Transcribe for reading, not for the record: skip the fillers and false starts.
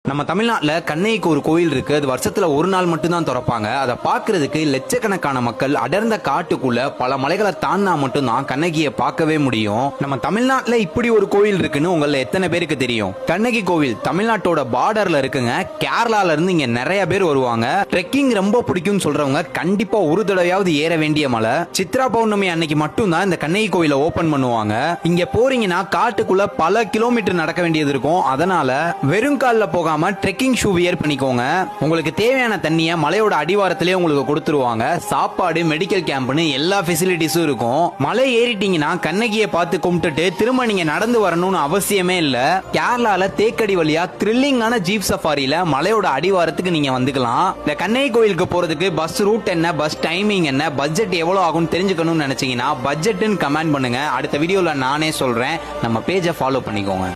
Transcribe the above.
நம்ம தமிழ்நாட்டுல கண்ணகிக்கு ஒரு கோயில் இருக்கு. அது வருஷத்துல ஒரு நாள் மட்டும் தான் திறப்பாங்க. அதை பாக்குறதுக்கு லட்சக்கணக்கான மக்கள் அடர்ந்த காட்டுக்குள்ள பல மலைகளை தாண்டா மட்டும் தான் கண்ணகியை பார்க்கவே முடியும். நம்ம தமிழ்நாட்டுல இப்படி ஒரு கோயில் இருக்குன்னு உங்கள எத்தனை பேருக்கு தெரியும்? கண்ணகி கோவில் தமிழ்நாட்டோட பார்டர்ல இருக்குங்க. கேரளால இருந்து இங்க நிறைய பேர் வருவாங்க. ட்ரெக்கிங் ரொம்ப பிடிக்கும் சொல்றவங்க கண்டிப்பா ஒரு தடவையாவது ஏற வேண்டிய மலை. சித்ரா பௌர்ணமி அன்னைக்கு மட்டும் தான் இந்த கண்ணகி கோயிலை ஓபன் பண்ணுவாங்க. இங்க போறீங்கன்னா காட்டுக்குள்ள பல கிலோமீட்டர் நடக்க வேண்டியது இருக்கும். அதனால வெறும் கால்ல போகாம ட்ரெக்கிங் ஷூ வியர் பண்ணிக்கோங்க. உங்களுக்கு தேவையான தண்ணியை மலையோட அடிவாரத்திலே உங்களுக்கு கொடுத்துருவாங்க. சாப்பாடு, மெடிக்கல் கேம்ப்னு எல்லா ஃபெசிலிட்டிஸும் இருக்கும். மலை ஏறிட்டீங்கன்னா கண்ணகியை பார்த்து கும்பிட்டுட்டு திரும்ப நீங்க நடந்து வரணும்னு அவசியமே இல்ல. கேரளால தேக்கடி வழியா த்ரில்லிங்கான ஜீப் சஃபாரியில மலையோட அடிவாரத்துக்கு நீங்க வந்துக்கலாம். இந்த கண்ணகி கோயிலுக்கு போறதுக்கு பஸ் ரூட் என்ன, பஸ் டைமிங் என்ன, பட்ஜெட் எவ்வளவு ஆகும் தெரிஞ்சுக்கணும்னு நினைச்சீங்கன்னா பட்ஜெட்னு கமெண்ட் பண்ணுங்க. அடுத்த வீடியோல நானே சொல்றேன். நம்ம பேஜை ஃபாலோ பண்ணிக்கோங்க.